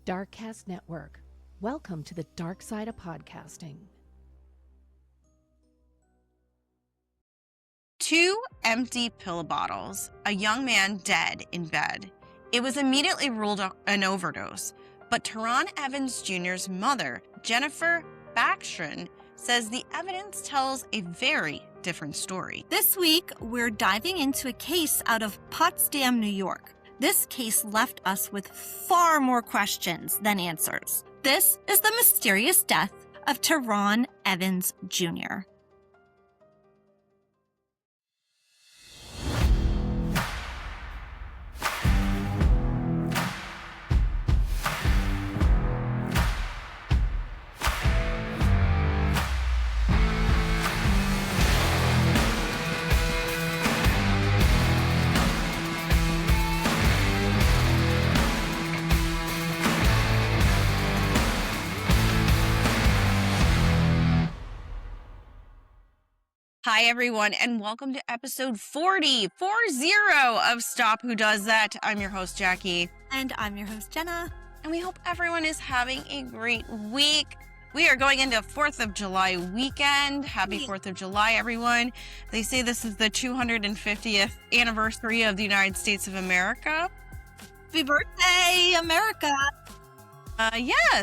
Darkcast Network. Welcome to the dark side of podcasting. 2 empty pill bottles, a young man dead in bed. It was immediately ruled an overdose, but Terron Evans Jr.'s mother, Jennifer Backstrom, says the evidence tells a very different story. This week, we're diving into a case out of Potsdam, New York. This case left us with far more questions than answers. This is the mysterious death of Terron Evans Jr. Hi, everyone, and welcome to episode 40 of Stop Who Does That. I'm your host, Jackie. And I'm your host, Jenna. And we hope everyone is having a great week. We are going into 4th of July weekend. Happy 4th of July, everyone. They say this is the 250th anniversary of the United States of America. Happy birthday, America!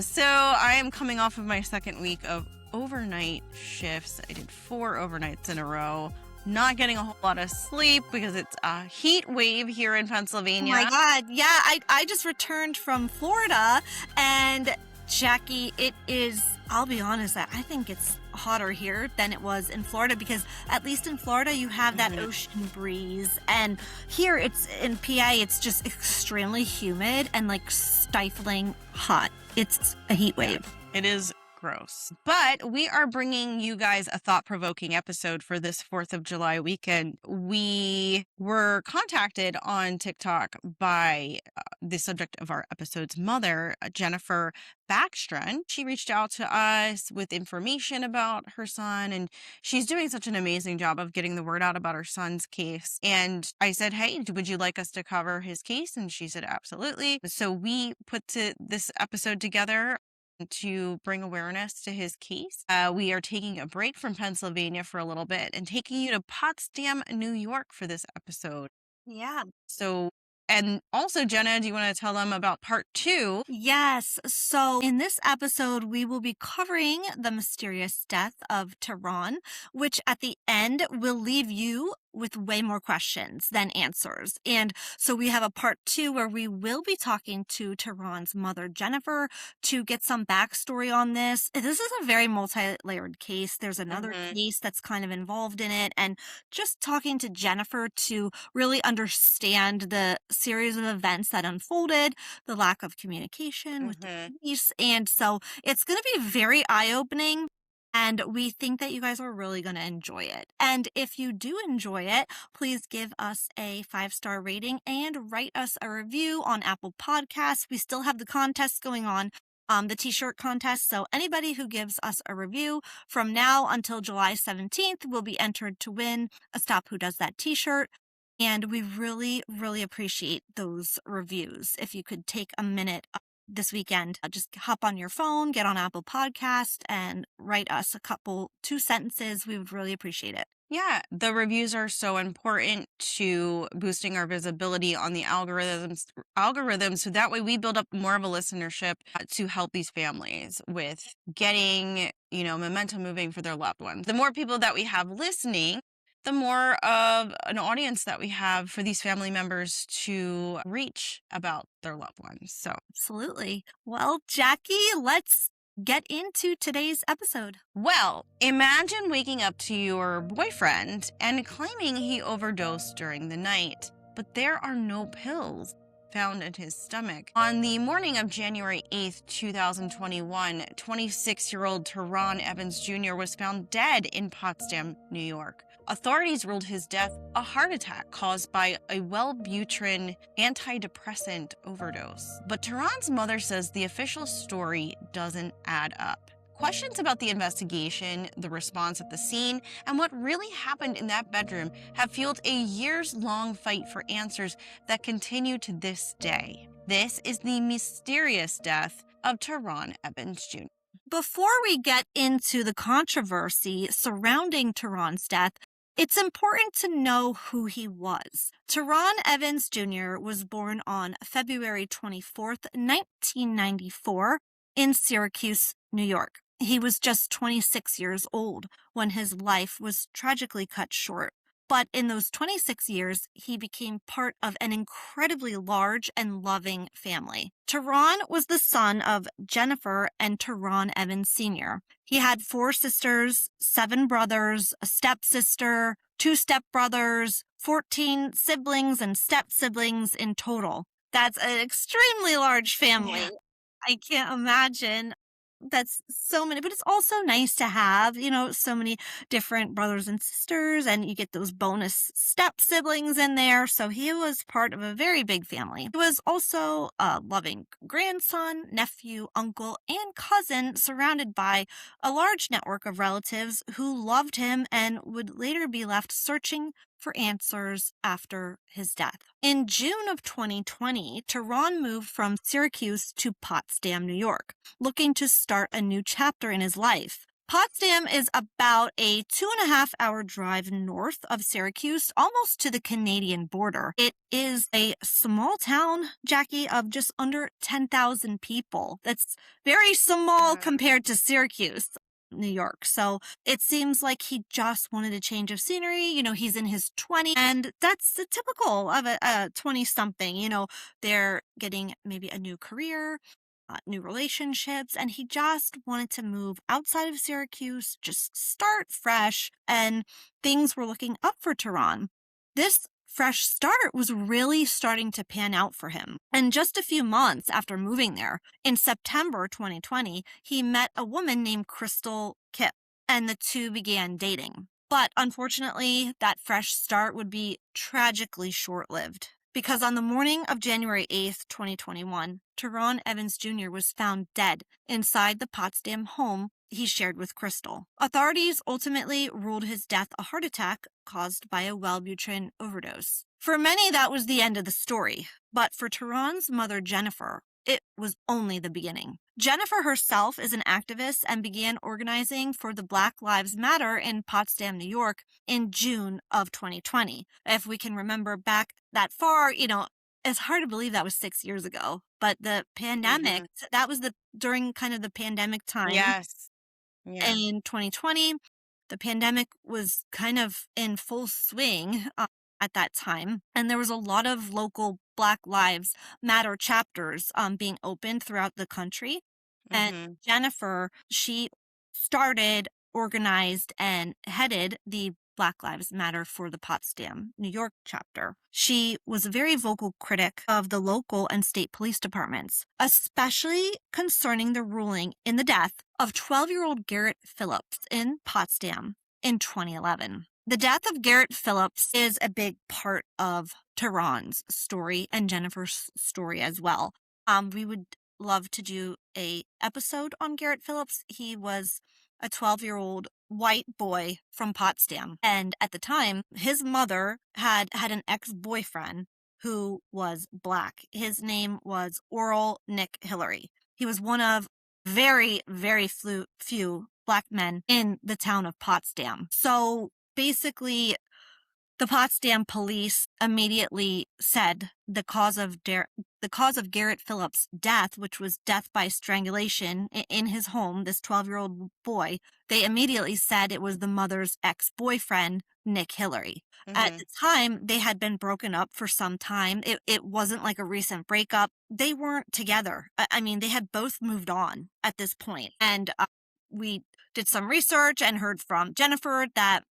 So I am coming off of my second week of overnight shifts. I did 4 overnights in a row. Not getting a whole lot of sleep because it's a heat wave here in Pennsylvania. Oh my God. Yeah, I just returned from Florida, and Jackie, it is, I'll be honest, I think it's hotter here than it was in Florida, because at least in Florida you have that ocean breeze, and here it's in PA, it's just extremely humid and like stifling hot. It's a heat wave. It is gross. But we are bringing you guys a thought-provoking episode for this 4th of July weekend. We were contacted on TikTok by the subject of our episode's mother, Jennifer Backstrom. She reached out to us with information about her son, and she's doing such an amazing job of getting the word out about her son's case. And I said, hey, would you like us to cover his case? And she said, absolutely. So we put this episode together to bring awareness to his case. We are taking a break from Pennsylvania for a little bit and taking you to Potsdam, New York for this episode. Yeah. So, and also, Jenna, do you want to tell them about part 2? Yes. So in this episode, we will be covering the mysterious death of Terron, which at the end will leave you with way more questions than answers. And so we have a part 2 where we will be talking to Terron's mother, Jennifer, to get some backstory on this. This is a very multi-layered case. There's another case that's kind of involved in it. And just talking to Jennifer to really understand the series of events that unfolded, the lack of communication with the police. And so it's going to be very eye-opening. And we think that you guys are really going to enjoy it. And if you do enjoy it, please give us a 5-star rating and write us a review on Apple Podcasts. We still have the contest going on, the t-shirt contest. So anybody who gives us a review from now until July 17th will be entered to win a Stop Who Does That t-shirt. And we really, really appreciate those reviews. If you could take a minute this weekend, just hop on your phone, get on Apple Podcast, and write us 2 sentences. We would really appreciate it. Yeah, the reviews are so important to boosting our visibility on the algorithms, so that way we build up more of a listenership to help these families with getting, momentum moving for their loved ones. The more people that we have listening, the more of an audience that we have for these family members to reach about their loved ones. So, absolutely. Well, Jackie, let's get into today's episode. Well, imagine waking up to your boyfriend and claiming he overdosed during the night, but there are no pills found in his stomach. On the morning of January 8th, 2021, 26-year-old Terron Evans Jr. was found dead in Potsdam, New York. Authorities ruled his death a heart attack caused by a Wellbutrin antidepressant overdose. But Terron's mother says the official story doesn't add up. Questions about the investigation, the response at the scene, and what really happened in that bedroom have fueled a years-long fight for answers that continue to this day. This is the mysterious death of Terron Evans Jr. Before we get into the controversy surrounding Terron's death, it's important to know who he was. Terron Evans Jr. was born on February 24th, 1994, in Syracuse, New York. He was just 26 years old when his life was tragically cut short. But in those 26 years, he became part of an incredibly large and loving family. Terron was the son of Jennifer and Terron Evans Sr. He had 4 sisters, 7 brothers, a stepsister, 2 stepbrothers, 14 siblings and step-siblings in total. That's an extremely large family. Yeah. I can't imagine. That's so many, but it's also nice to have, so many different brothers and sisters, and you get those bonus step siblings in there. So he was part of a very big family. He was also a loving grandson, nephew, uncle, and cousin, surrounded by a large network of relatives who loved him and would later be left searching for answers after his death. In June of 2020, Terron moved from Syracuse to Potsdam, New York, looking to start a new chapter in his life. Potsdam is about a 2.5-hour drive north of Syracuse, almost to the Canadian border. It is a small town, Jackie, of just under 10,000 people. That's very small compared to Syracuse, New York. So it seems like he just wanted a change of scenery. He's in his 20s, and that's the typical of a 20-something. They're getting maybe a new career, new relationships, and he just wanted to move outside of Syracuse, just start fresh, and things were looking up for Terron. This fresh start was really starting to pan out for him. And just a few months after moving there, in September 2020, he met a woman named Crystal Kipp, and the two began dating. But unfortunately, that fresh start would be tragically short-lived, because on the morning of January 8th, 2021, Terron Evans Jr. was found dead inside the Potsdam home he shared with Crystal. Authorities ultimately ruled his death a heart attack caused by a Wellbutrin overdose. For many, that was the end of the story. But for Terron's mother, Jennifer, it was only the beginning. Jennifer herself is an activist and began organizing for the Black Lives Matter in Potsdam, New York in June of 2020. If we can remember back that far, it's hard to believe that was 6 years ago. But the pandemic, that was during kind of the pandemic time. Yes. Yeah. In 2020, the pandemic was kind of in full swing at that time. And there was a lot of local Black Lives Matter chapters being opened throughout the country. And Jennifer, she started, organized, and headed the Black Lives Matter for the Potsdam, New York chapter. She was a very vocal critic of the local and state police departments, especially concerning the ruling in the death of 12-year-old Garrett Phillips in Potsdam in 2011. The death of Garrett Phillips is a big part of Terron's story and Jennifer's story as well. We would love to do a episode on Garrett Phillips. He was a 12-year-old white boy from Potsdam. And at the time, his mother had an ex-boyfriend who was Black. His name was Oral Nick Hillary. He was one of very, very few Black men in the town of Potsdam. So basically, the Potsdam police immediately said the cause of Garrett Phillips' death, which was death by strangulation in his home, this 12-year-old boy, they immediately said it was the mother's ex-boyfriend, Nick Hillary. At the time, they had been broken up for some time. It wasn't like a recent breakup. They weren't together. I mean, they had both moved on at this point. And we did some research and heard from Jennifer that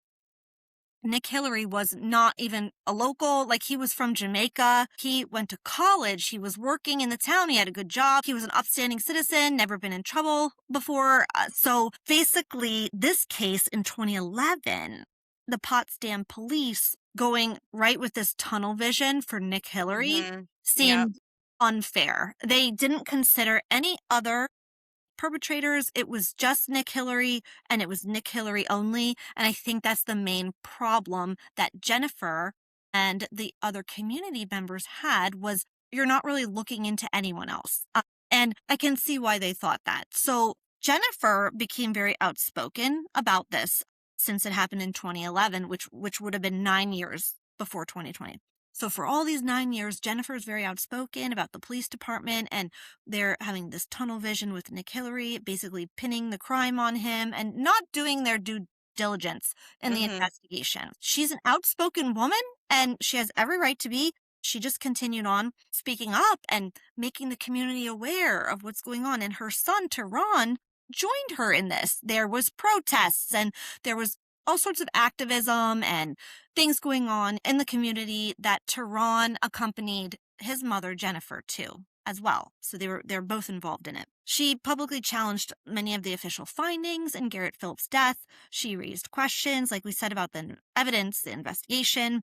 Nick Hillary was not even a local, like he was from Jamaica. He went to college. He was working in the town. He had a good job. He was an upstanding citizen, never been in trouble before. So basically, this case in 2011, the Potsdam police going right with this tunnel vision for Nick Hillary seemed unfair. They didn't consider any other perpetrators. It was just Nick Hillary, and it was Nick Hillary only. And I think that's the main problem that Jennifer and the other community members had, was you're not really looking into anyone else. And I can see why they thought that. So Jennifer became very outspoken about this since it happened in 2011, which would have been 9 years before 2020. So for all these 9 years, Jennifer is very outspoken about the police department, and they're having this tunnel vision with Nick Hillary, basically pinning the crime on him and not doing their due diligence in the investigation. She's an outspoken woman, and she has every right to be. She just continued on speaking up and making the community aware of what's going on. And her son, Terron, joined her in this. There was protests and there was all sorts of activism and things going on in the community that Terron accompanied his mother, Jennifer, to as well. So they're both involved in it. She publicly challenged many of the official findings in Garrett Phillips' death. She raised questions, like we said, about the evidence, the investigation.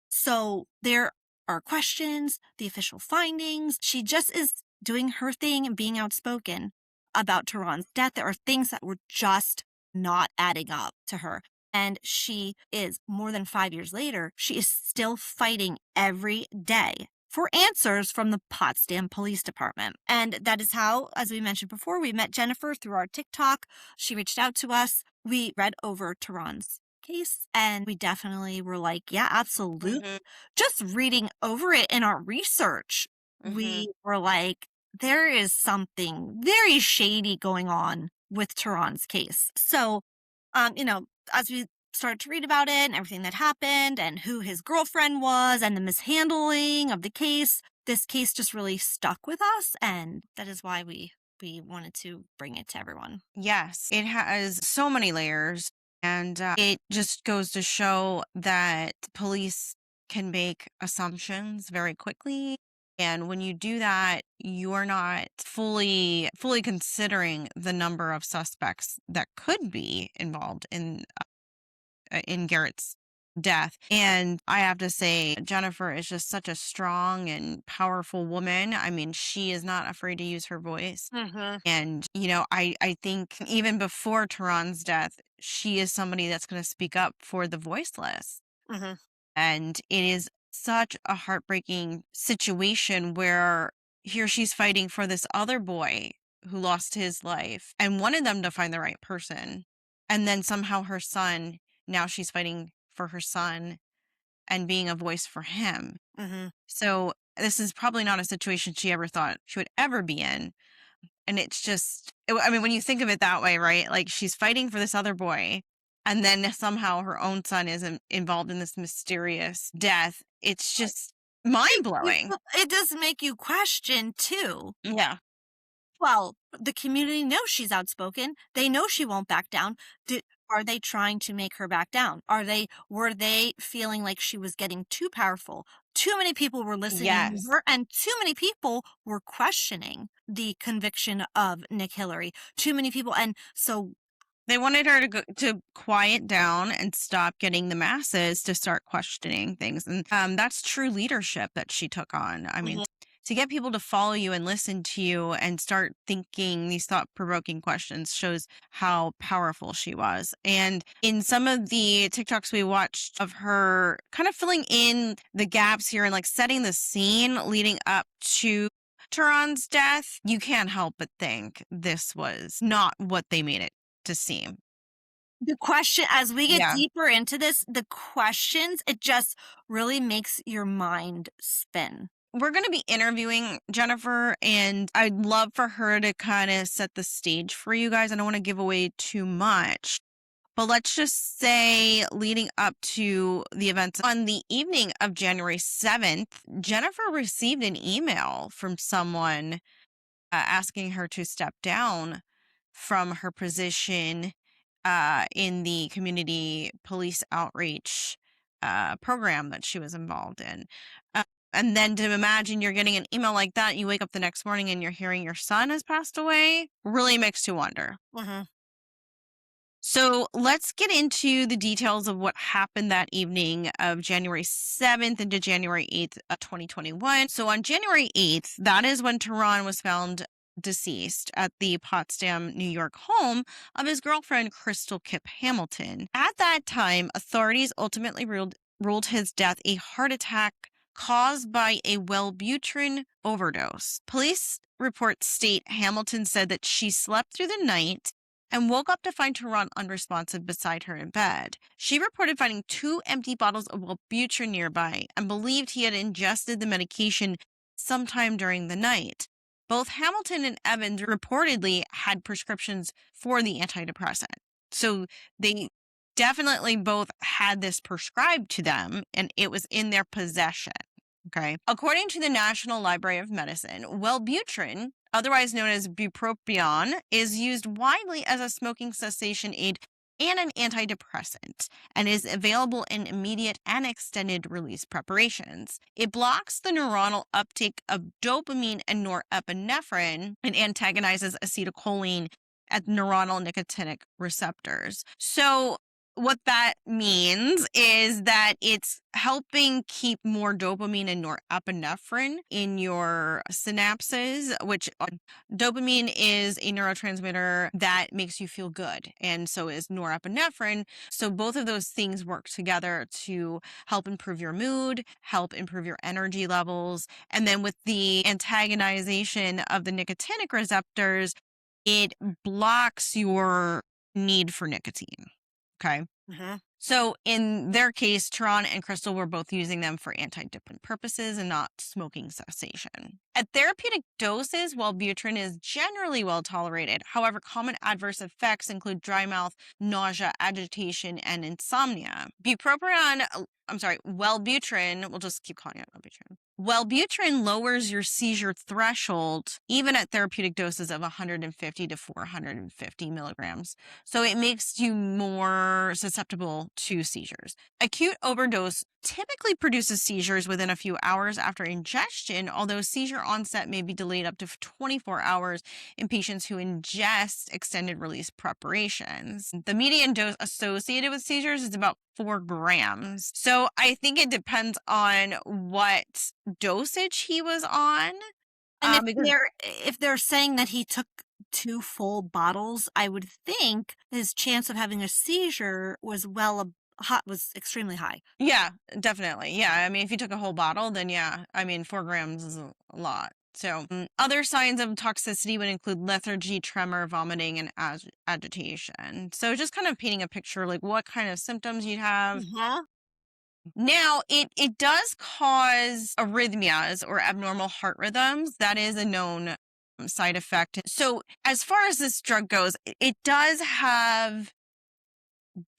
So there are questions, the official findings. She just is doing her thing and being outspoken about Terron's death. There are things that were just not adding up to her. And she is, more than 5 years later, she is still fighting every day for answers from the Potsdam Police Department. And that is how, as we mentioned before, we met Jennifer through our TikTok. She reached out to us. We read over Terron's case and we definitely were like, yeah, absolutely. Just reading over it in our research, we were like, there is something very shady going on with Terron's case. So, as we started to read about it and everything that happened and who his girlfriend was and the mishandling of the case, this case just really stuck with us. And that is why we wanted to bring it to everyone. Yes, it has so many layers. And it just goes to show that police can make assumptions very quickly. And when you do that, you're not fully considering the number of suspects that could be involved in Garrett's death. And I have to say, Jennifer is just such a strong and powerful woman. I mean, she is not afraid to use her voice. And, I think even before Terron's death, she is somebody that's going to speak up for the voiceless. And it is such a heartbreaking situation where here she's fighting for this other boy who lost his life and wanted them to find the right person. And then somehow her son, now she's fighting for her son and being a voice for him. So this is probably not a situation she ever thought she would ever be in. And it's just, when you think of it that way, right? Like she's fighting for this other boy and then somehow her own son is involved in this mysterious death. It's just mind blowing. It does make you question too. Yeah. Well, the community knows she's outspoken. They know she won't back down. Are they trying to make her back down? Were they feeling like she was getting too powerful? Too many people were listening to her, and too many people were questioning the conviction of Nick Hillary. Too many people, and so they wanted her to quiet down and stop getting the masses to start questioning things, and that's true leadership that she took on. I mean, to get people to follow you and listen to you and start thinking these thought-provoking questions shows how powerful she was. And in some of the TikToks we watched of her kind of filling in the gaps here and like setting the scene leading up to Terron's death, you can't help but think this was not what they made it to seem. The question, as we get deeper into this, the questions, it just really makes your mind spin. We're going to be interviewing Jennifer, and I'd love for her to kind of set the stage for you guys. I don't want to give away too much, but let's just say leading up to the events on the evening of January 7th, Jennifer received an email from someone asking her to step down from her position in the community police outreach program that she was involved in. And then to imagine you're getting an email like that, you wake up the next morning and you're hearing your son has passed away, really makes you wonder. So let's get into the details of what happened that evening of January 7th into January 8th of 2021. So on January 8th, that is when Terron was found deceased at the Potsdam, New York home of his girlfriend, Crystal Kip Hamilton. At that time, authorities ultimately ruled his death a heart attack caused by a Wellbutrin overdose. Police reports state Hamilton said that she slept through the night and woke up to find Terron unresponsive beside her in bed. She reported finding 2 empty bottles of Wellbutrin nearby and believed he had ingested the medication sometime during the night. Both Hamilton and Evans reportedly had prescriptions for the antidepressant. So they definitely both had this prescribed to them and it was in their possession. Okay. According to the National Library of Medicine, Wellbutrin, otherwise known as bupropion, is used widely as a smoking cessation aid and an antidepressant, and is available in immediate and extended release preparations. It blocks the neuronal uptake of dopamine and norepinephrine and antagonizes acetylcholine at neuronal nicotinic receptors. So what that means is that it's helping keep more dopamine and norepinephrine in your synapses, which dopamine is a neurotransmitter that makes you feel good. And so is norepinephrine. So both of those things work together to help improve your mood, help improve your energy levels. And then with the antagonization of the nicotinic receptors, it blocks your need for nicotine. Okay. Mm-hmm. So in their case, Terron and Crystal were both using them for antidepressant purposes and not smoking cessation. At therapeutic doses, Wellbutrin is generally well tolerated. However, common adverse effects include dry mouth, nausea, agitation, and insomnia. Wellbutrin, we'll just keep calling it Wellbutrin. Wellbutrin lowers your seizure threshold even at therapeutic doses of 150 to 450 milligrams. So it makes you more susceptible to seizures. Acute overdose typically produces seizures within a few hours after ingestion, although seizure onset may be delayed up to 24 hours in patients who ingest extended release preparations. The median dose associated with seizures is about 4 grams. So I think it depends on what dosage he was on. And if they're saying that he took 2 full bottles, I would think his chance of having a seizure was extremely high. Yeah, definitely. Yeah, I mean, if you took a whole bottle, then yeah, I mean, 4 grams is a lot. So other signs of toxicity would include lethargy, tremor, vomiting, and agitation. So just kind of painting a picture like what kind of symptoms you'd have. Mm-hmm. Now, it does cause arrhythmias or abnormal heart rhythms. That is a known side effect. So as far as this drug goes, it does have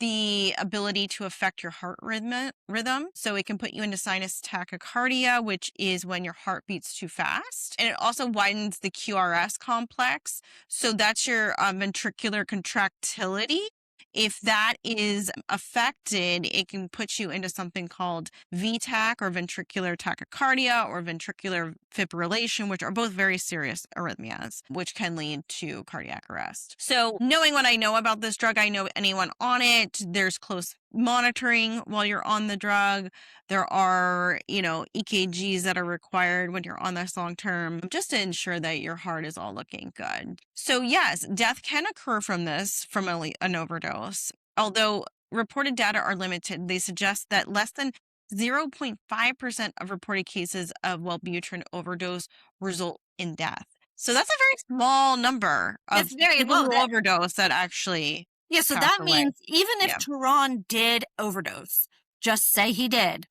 the ability to affect your heart rhythm. So it can put you into sinus tachycardia, which is when your heart beats too fast. And it also widens the QRS complex. So that's your ventricular contractility. If that is affected, it can put you into something called VTach or ventricular tachycardia or ventricular fibrillation, which are both very serious arrhythmias, which can lead to cardiac arrest. So knowing what I know about this drug, I know anyone on it, there's close monitoring while you're on the drug. There are, EKGs that are required when you're on this long term, just to ensure that your heart is all looking good. So yes, death can occur from an overdose. Although reported data are limited, they suggest that less than 0.5% of reported cases of Wellbutrin overdose result in death. So that's a very small number of It's very people low. who overdose that actually. Yeah, so pass that away. means even if Yeah. Terron did overdose, just say he did,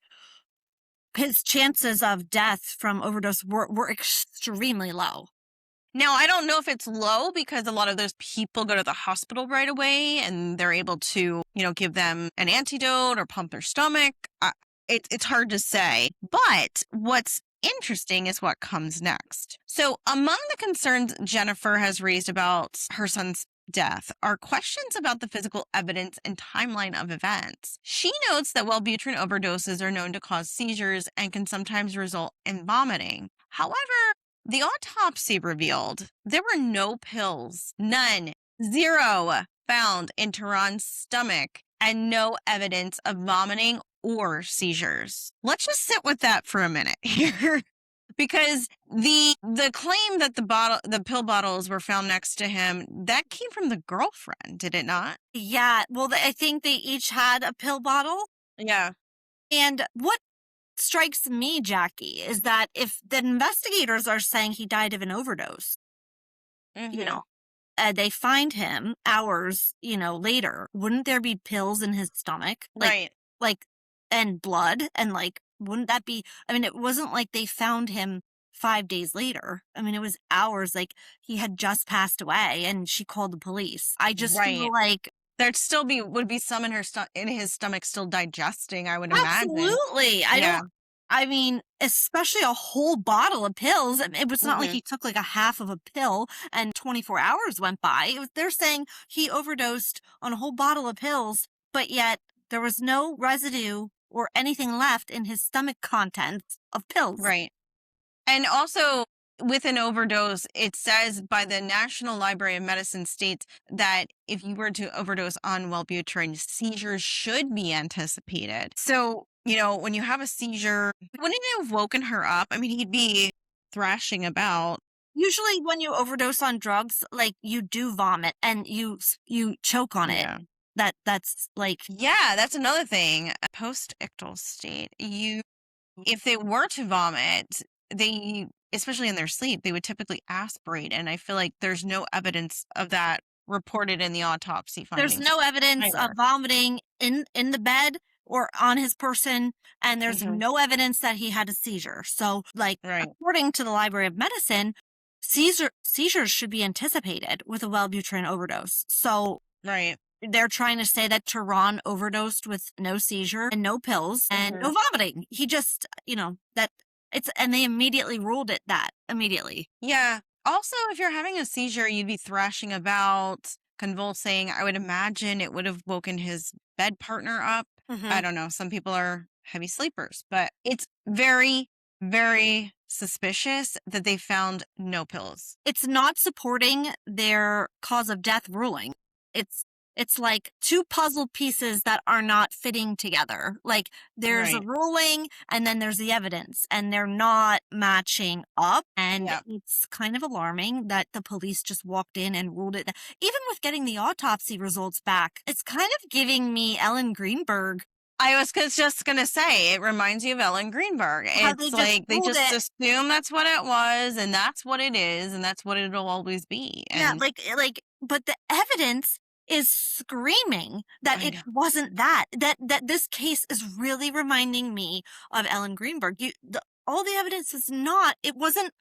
his chances of death from overdose were extremely low. Now, I don't know if it's low because a lot of those people go to the hospital right away and they're able to, give them an antidote or pump their stomach. It's hard to say. But what's interesting is what comes next. So among the concerns Jennifer has raised about her son's death are questions about the physical evidence and timeline of events. She notes that Wellbutrin overdoses are known to cause seizures and can sometimes result in vomiting. However, the autopsy revealed there were no pills, none, 0, found in Terron's stomach, and no evidence of vomiting or seizures. Let's just sit with that for a minute here. Because the claim that the pill bottles were found next to him, that came from the girlfriend, did it not? Yeah, well, I think they each had a pill bottle. Yeah. And what strikes me, Jackie, is that if the investigators are saying he died of an overdose, Mhm. they find him hours, later, wouldn't there be pills in his stomach? Right. Like, and blood? And wouldn't that be, I mean, it wasn't like they found him 5 days later. I mean, it was hours, like he had just passed away and she called the police. I just feel Right. like, There'd still would be some in in his stomach still digesting, I would imagine. absolutely. Yeah. I mean, especially a whole bottle of pills. I mean, it was not like Mhm. he took like a half of a pill and 24 hours went by. They're saying he overdosed on a whole bottle of pills, but yet there was no residue or anything left in his stomach contents of pills. Right. And also, with an overdose, it says by the National Library of Medicine states that if you were to overdose on Wellbutrin, seizures should be anticipated. So, when you have a seizure, wouldn't it have woken her up? I mean, he'd be thrashing about. Usually when you overdose on drugs, like you do vomit and you choke on it. Yeah. That's like, Yeah, that's another thing. Post-ictal state, if they were to vomit, they, especially in their sleep, they would typically aspirate. And I feel like there's no evidence of that reported in the autopsy there's findings no evidence of either. vomiting in the bed or on his person, and there's Mhm. no evidence that he had a seizure. So, like, Right. according to the Library of Medicine, seizures should be anticipated with a Wellbutrin overdose. So Right. they're trying to say that Terron overdosed with no seizure and no pills and no vomiting. He just, and they immediately ruled it that immediately. Yeah. Also, if you're having a seizure, you'd be thrashing about, convulsing. I would imagine it would have woken his bed partner up. I don't know. Some people are heavy sleepers, but it's very, very suspicious that they found no pills. It's not supporting their cause of death ruling. It's like two puzzle pieces that are not fitting together. Like there's a Right. ruling and then there's the evidence and they're not matching up. And Yeah. it's kind of alarming that the police just walked in and ruled it. Even with getting the autopsy results back, it's kind of giving me Ellen Greenberg. I was just going to say, it reminds you of Ellen Greenberg. How they It's just like they ruled just it. assume that's what it was, and that's what it is, and that's what it'll always be. Yeah, And but the evidence is screaming that I it know. wasn't that this case is really reminding me of Ellen Greenberg. All the evidence was not, it wasn't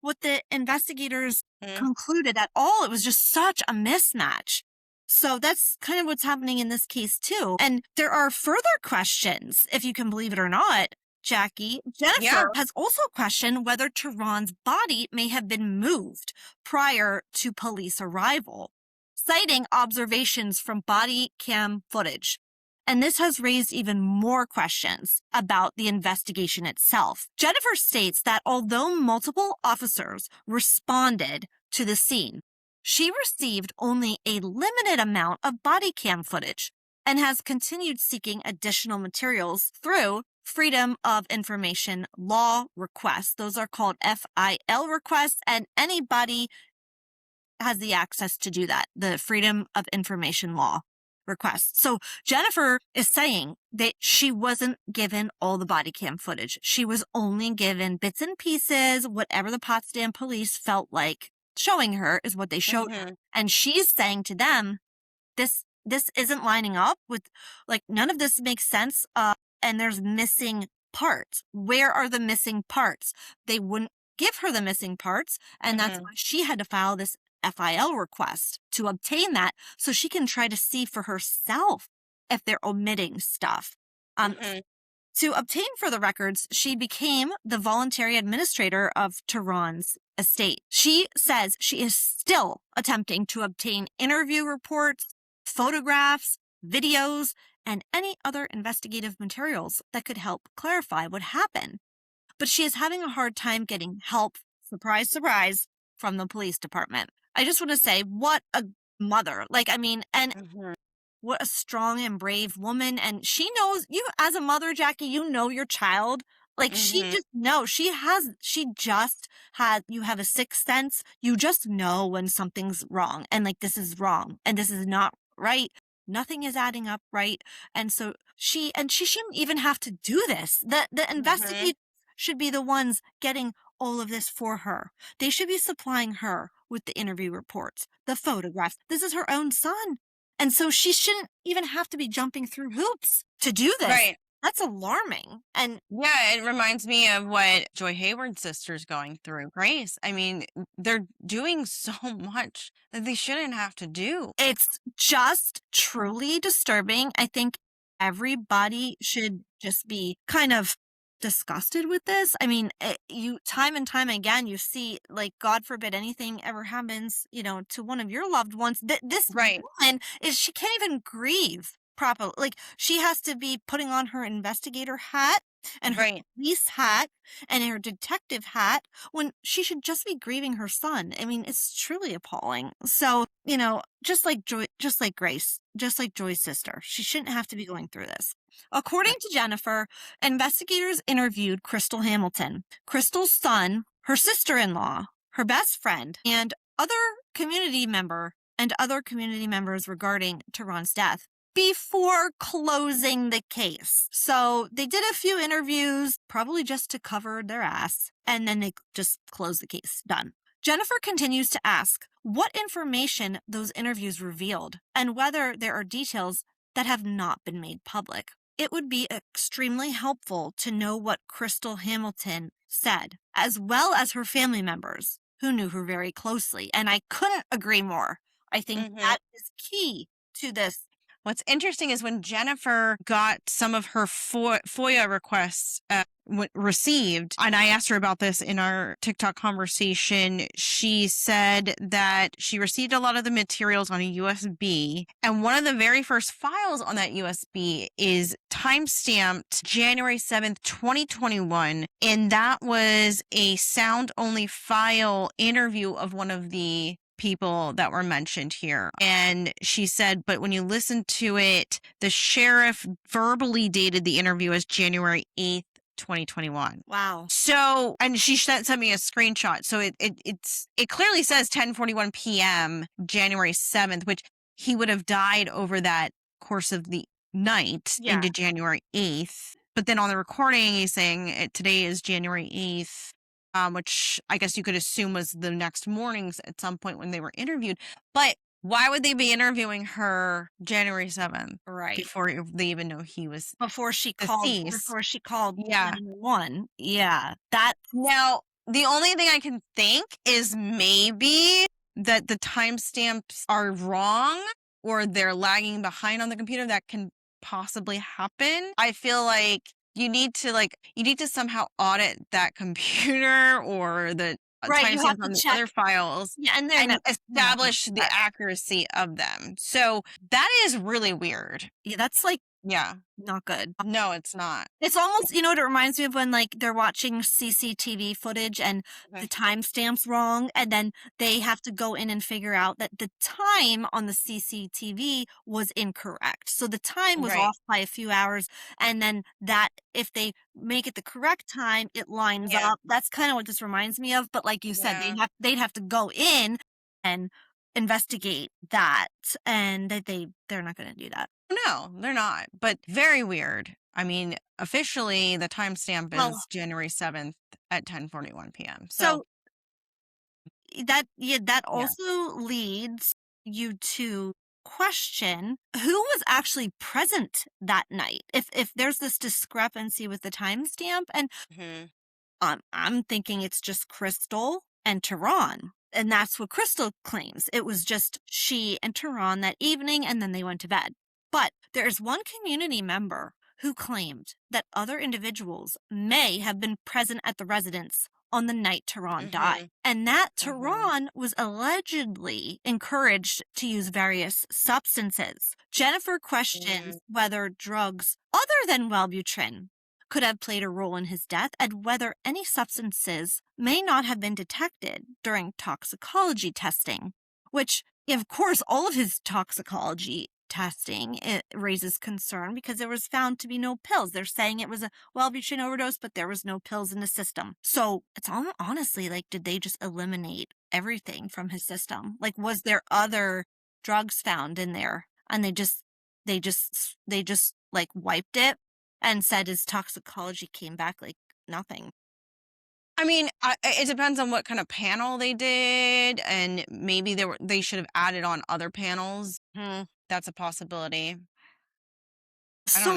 what the investigators Mm. concluded at all. It was just such a mismatch. So that's kind of what's happening in this case too. And there are further questions, if you can believe it or not, Jackie. Jennifer Yeah. has also questioned whether Terron's body may have been moved prior to police arrival, citing observations from body cam footage. And this has raised even more questions about the investigation itself. Jennifer states that although multiple officers responded to the scene, she received only a limited amount of body cam footage and has continued seeking additional materials through Freedom of Information Law requests. Those are called FIL requests, and anybody has the access to do that, the Freedom of Information Law requests. So Jennifer is saying that she wasn't given all the body cam footage. She was only given bits and pieces, whatever the Potsdam police felt like showing her is what they showed her. And she's saying to them, this isn't lining up with, like, none of this makes sense. And there's missing parts. Where are the missing parts? They wouldn't give her the missing parts. And that's why she had to file this FIL request to obtain that so she can try to see for herself if they're omitting stuff. To obtain further records, she became the voluntary administrator of Terron's estate. She says she is still attempting to obtain interview reports, photographs, videos, and any other investigative materials that could help clarify what happened. But she is having a hard time getting help, surprise, surprise, from the police department. I just want to say, what a mother. What a strong and brave woman. And she knows, you as a mother, Jackie, you know your child. Like she just knows. You have a sixth sense. You just know when something's wrong and like this is wrong and this is not right. Nothing is adding up, right? And so she shouldn't even have to do this. The investigators should be the ones getting all of this for her. They should be supplying her with the interview reports, the photographs. This is her own son. And so she shouldn't even have to be jumping through hoops to do this. Right. That's alarming. And Yeah, it reminds me of what Joy Hayward's sister's going through, Grace. I mean, they're doing so much that they shouldn't have to do. it's just truly disturbing. I think everybody should just be kind of disgusted with this. I mean, you time and time again, you see, like, God forbid anything ever happens, to one of your loved ones. This Right. woman she can't even grieve properly. Like, she has to be putting on her investigator hat and her Right. police hat and her detective hat when she should just be grieving her son. I mean, it's truly appalling. So, just like Grace, just like Joy's sister, she shouldn't have to be going through this. According to Jennifer, investigators interviewed Crystal Hamilton, Crystal's son, her sister-in-law, her best friend, and other community members regarding Terron's death before closing the case. So they did a few interviews, probably just to cover their ass, and then they just closed the case. Done. Jennifer continues to ask what information those interviews revealed and whether there are details that have not been made public. It would be extremely helpful to know what Crystal Hamilton said, as well as her family members who knew her very closely. And I couldn't agree more. I think that is key to this. What's interesting is when Jennifer got some of her FOIA requests received, and I asked her about this in our TikTok conversation, she said that she received a lot of the materials on a USB, and one of the very first files on that USB is timestamped January 7th, 2021, and that was a sound-only file interview of one of the people that were mentioned here. And she said, but when you listen to it, the sheriff verbally dated the interview as January 8th, 2021. Wow. So, and she sent me a screenshot. So it clearly says 10:41 p.m. January 7th, which he would have died over that course of the night into January 8th. But then on the recording, he's saying today is January 8th. Which I guess you could assume was the next mornings at some point when they were interviewed. But why would they be interviewing her January 7th? Right. Before they even know he was Before she deceased. called Yeah. 911. Yeah. That. Now, the only thing I can think is maybe that the timestamps are wrong or they're lagging behind on the computer. That can possibly happen. I feel like you need to somehow audit that computer or the timestamps on the other files and establish the accuracy of them. So that is really weird. Yeah, that's not good. No, it's not. It's almost, what it reminds me of when they're watching CCTV footage and the timestamp's wrong, and then they have to go in and figure out that the time on the CCTV was incorrect. So the time was off by a few hours, and then that if they make it the correct time, it lines up. That's kind of what this reminds me of. But like you said, they'd have to go in and investigate that, and they're not going to do that. No, they're not. But very weird. I mean, officially, the timestamp is January 7th at 10:41 p.m. So that also leads you to question who was actually present that night. If there's this discrepancy with the timestamp, and I'm thinking it's just Crystal and Terron. And that's what Crystal claims. It was just she and Terron that evening, and then they went to bed. But there's one community member who claimed that other individuals may have been present at the residence on the night Terron died, and that Terron was allegedly encouraged to use various substances. Jennifer questions whether drugs other than Wellbutrin could have played a role in his death, and whether any substances may not have been detected during toxicology testing, which, of course, all of his toxicology testing, it raises concern because there was found to be no pills. They're saying it was a Wellbutrin overdose, but there was no pills in the system. So it's honestly did they just eliminate everything from his system? Was there other drugs found in there and they just they just like wiped it and said his toxicology came back like nothing. I mean, it depends on what kind of panel they did, and maybe they should have added on other panels. That's a possibility. I don't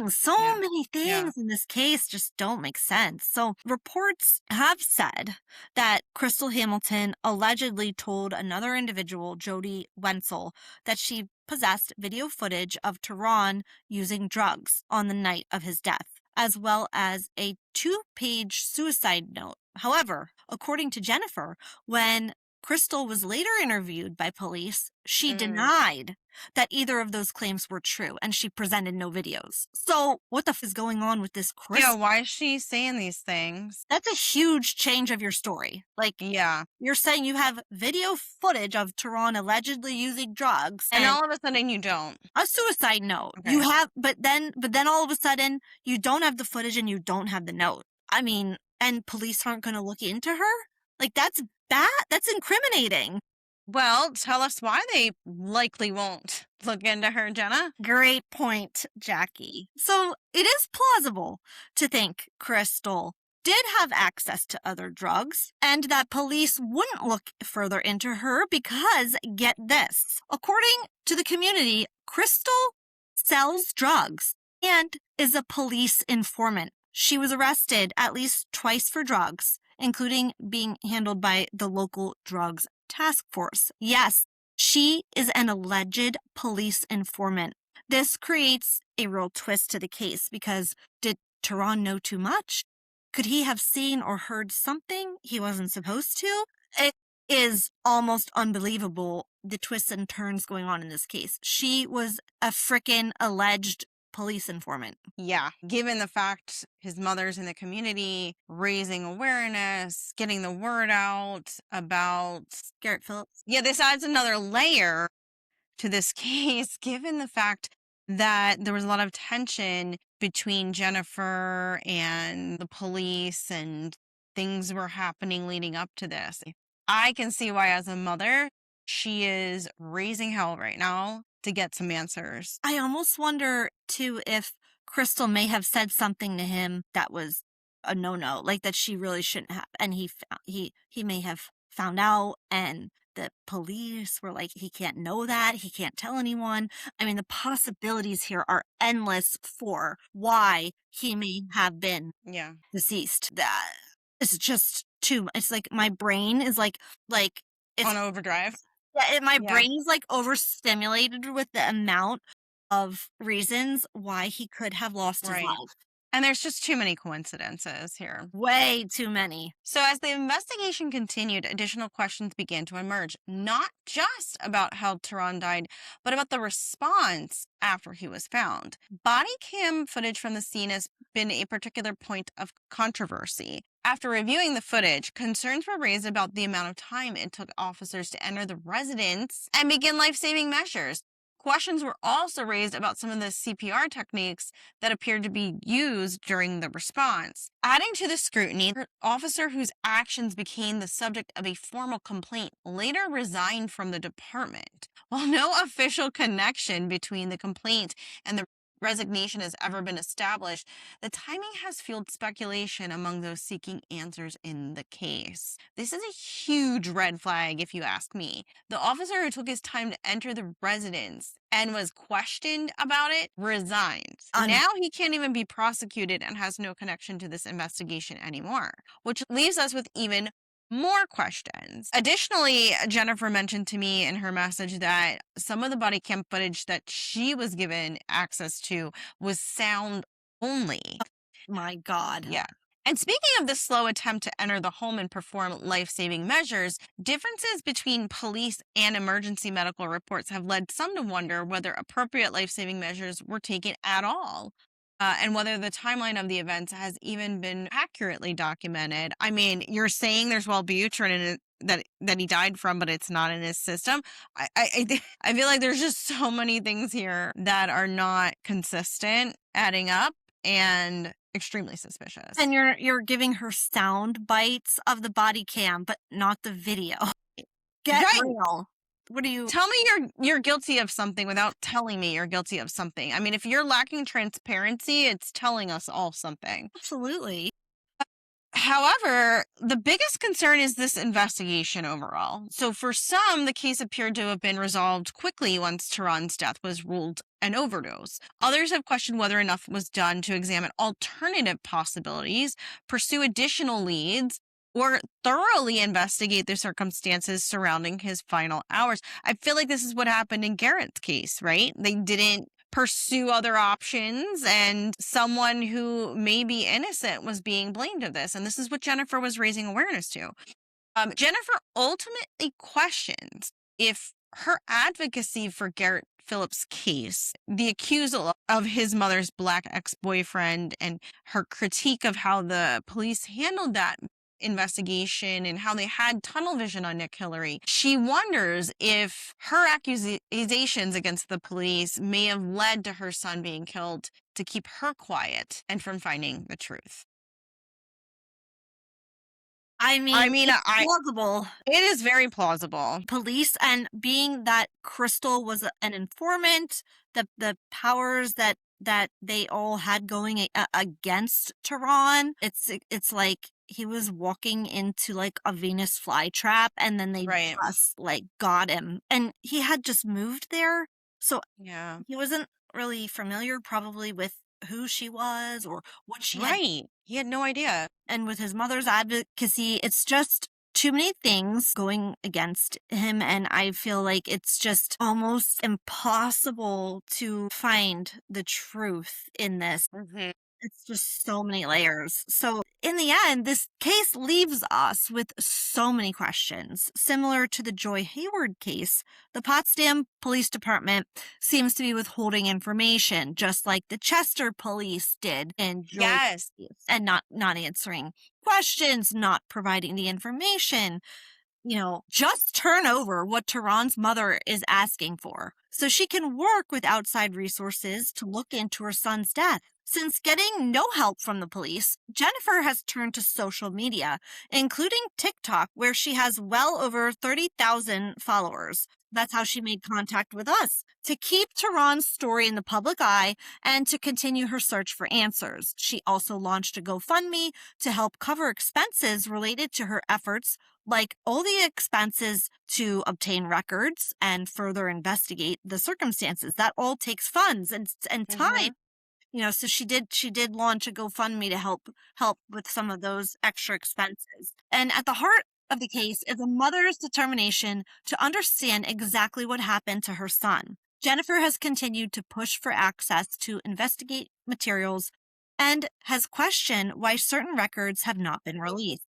So know. Yeah. many Yeah. things in this case just don't make sense. So, reports have said that Crystal Hamilton allegedly told another individual, Jody Wenzel, that she possessed video footage of Terron using drugs on the night of his death, as well as a 2-page suicide note. However, according to Jennifer, when Crystal was later interviewed by police, she denied that either of those claims were true, and she presented no videos. So, what the f is going on with this Yeah, Crystal? why is she saying these things? That's a huge change of your story. Like, Yeah. you're saying you have video footage of Terron allegedly using drugs And and all of a sudden you don't. a suicide note. Okay. You have, but then all of a sudden you don't have the footage and you don't have the note. I mean, and police aren't going to look into her? Like, that's bad. That's incriminating. Well, tell us why they likely won't look into her, Jenna. Great point, Jackie. So it is plausible to think Crystal did have access to other drugs and that police wouldn't look further into her because, get this, according to the community, Crystal sells drugs and is a police informant. She was arrested at least twice for drugs, including being handled by the local drugs task force. Yes, she is an alleged police informant. This creates a real twist to the case because did Terron know too much? Could he have seen or heard something he wasn't supposed to? It is almost unbelievable the twists and turns going on in this case. She was a frickin' alleged police informant. Yeah, given the fact his mother's in the community, raising awareness, getting the word out about Garrett Phillips. Yeah, this adds another layer to this case, given the fact that there was a lot of tension between Jennifer and the police and things were happening leading up to this. I can see why, as a mother, she is raising hell right now to get some answers. I almost wonder, too, if Crystal may have said something to him that was a no-no, like that she really shouldn't have, and he may have found out, and the police were like, he can't know that, he can't tell anyone. I mean, the possibilities here are endless for why he may have been Yeah. deceased. That is just too. It's like my brain is like it's On overdrive. yeah, my Yeah. brain is like overstimulated with the amount of reasons why he could have lost his Right. life. And there's just too many coincidences here. Way too many. So, as the investigation continued, additional questions began to emerge, not just about how Terron died, but about the response after he was found. Body cam footage from the scene has been a particular point of controversy. After reviewing the footage, concerns were raised about the amount of time it took officers to enter the residence and begin life-saving measures. Questions were also raised about some of the CPR techniques that appeared to be used during the response. Adding to the scrutiny, the officer whose actions became the subject of a formal complaint later resigned from the department. While no official connection between the complaint and the resignation has ever been established, the timing has fueled speculation among those seeking answers in the case. This is a huge red flag, if you ask me. The officer who took his time to enter the residence and was questioned about it resigned. Now he can't even be prosecuted and has no connection to this investigation anymore, which leaves us with even more questions. Additionally, Jennifer mentioned to me in her message that some of the body cam footage that she was given access to was sound only. My God. Yeah. And speaking of the slow attempt to enter the home and perform life-saving measures, differences between police and emergency medical reports have led some to wonder whether appropriate life-saving measures were taken at all. And whether the timeline of the events has even been accurately documented. I mean, you're saying there's Wellbutrin in it that he died from, but it's not in his system. I feel like there's just so many things here that are not consistent, adding up, and extremely suspicious. And you're giving her sound bites of the body cam, but not the video. Get real. What do you... Tell me you're guilty of something without telling me you're guilty of something. I mean, if you're lacking transparency, it's telling us all something. Absolutely. However, the biggest concern is this investigation overall. So for some, the case appeared to have been resolved quickly once Terron's death was ruled an overdose. Others have questioned whether enough was done to examine alternative possibilities, pursue additional leads, or thoroughly investigate the circumstances surrounding his final hours. I feel like this is what happened in Garrett's case, right? They didn't pursue other options, and someone who may be innocent was being blamed of this. And this is what Jennifer was raising awareness to. Jennifer ultimately questions if her advocacy for Garrett Phillips' case, the accusal of his mother's Black ex-boyfriend, and her critique of how the police handled that investigation and how they had tunnel vision on Nick Hillary. She wonders if her accusations against the police may have led to her son being killed to keep her quiet and from finding the truth. I mean, it's plausible. It is very plausible. Police, and being that Crystal was an informant, the powers that they all had going against Terron, it's like he was walking into like a Venus flytrap, and then they just like got him, and he had just moved there, so yeah, he wasn't really familiar probably with who she was or what she had. He had no idea. And with his mother's advocacy, it's just too many things going against him, and I feel like it's just almost impossible to find the truth in this. Mm-hmm. It's just so many layers. So in the end, this case leaves us with so many questions. Similar to the Joy Hayward case, the Potsdam Police Department seems to be withholding information, just like the Chester police did in Joy's case, and not answering questions, not providing the information. You know, just turn over what Terron's mother is asking for so she can work with outside resources to look into her son's death. Since getting no help from the police, Jennifer has turned to social media, including TikTok, where she has well over 30,000 followers. That's how she made contact with us, to keep Terron's story in the public eye and to continue her search for answers. She also launched a GoFundMe to help cover expenses related to her efforts, like all the expenses to obtain records and further investigate the circumstances. That all takes funds and time. You know, so she did launch a GoFundMe to help with some of those extra expenses. And at the heart of the case is a mother's determination to understand exactly what happened to her son. Jennifer has continued to push for access to investigate materials and has questioned why certain records have not been released.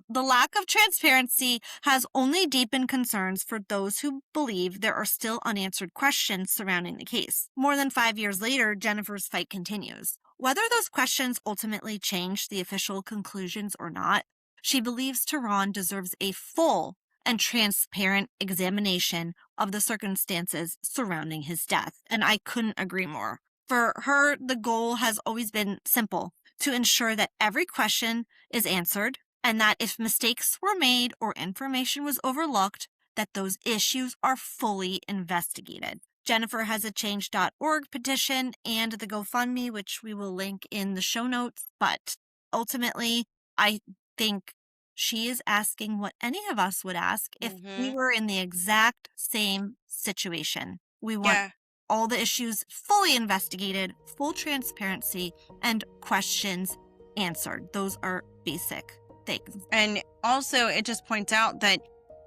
The lack of transparency has only deepened concerns for those who believe there are still unanswered questions surrounding the case. More than 5 years later, Jennifer's fight continues. Whether those questions ultimately change the official conclusions or not, she believes Terron deserves a full and transparent examination of the circumstances surrounding his death. And I couldn't agree more. For her, the goal has always been simple: to ensure that every question is answered, and that if mistakes were made or information was overlooked, that those issues are fully investigated. Jennifer has a change.org petition and the GoFundMe, which we will link in the show notes. But ultimately, I think she is asking what any of us would ask if we were in the exact same situation. We want all the issues fully investigated, full transparency, and questions answered. Those are basic things. And also, it just points out that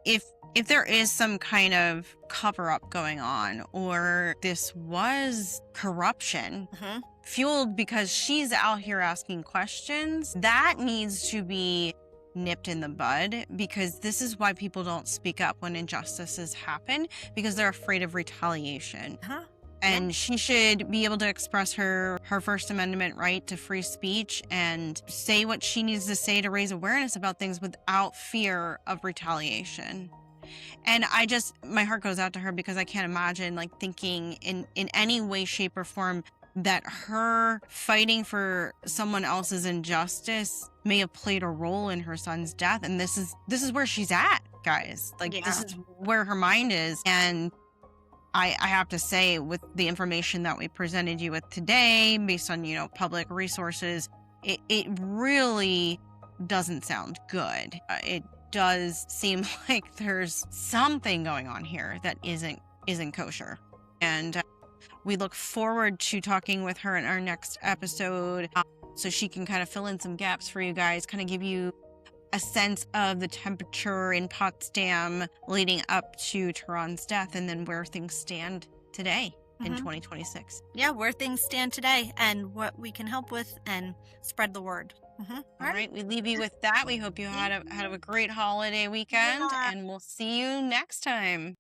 if there is some kind of cover-up going on, or this was corruption fueled because she's out here asking questions, that needs to be nipped in the bud, because this is why people don't speak up when injustices happen, because they're afraid of retaliation. And she should be able to express her First Amendment right to free speech and say what she needs to say to raise awareness about things without fear of retaliation. And my heart goes out to her, because I can't imagine thinking in any way, shape, or form that her fighting for someone else's injustice may have played a role in her son's death. And this is where she's at. guys. Like, Yeah. this is where her mind is. And I have to say, with the information that we presented you with today, based on, public resources, it really doesn't sound good. It does seem like there's something going on here that isn't kosher. And we look forward to talking with her in our next episode, so she can kind of fill in some gaps for you guys, kind of give you a sense of the temperature in Potsdam leading up to Terron's death, and then where things stand today in 2026. Yeah, where things stand today and what we can help with and spread the word. All right, we leave you with that. We hope you had a great holiday weekend, and we'll see you next time.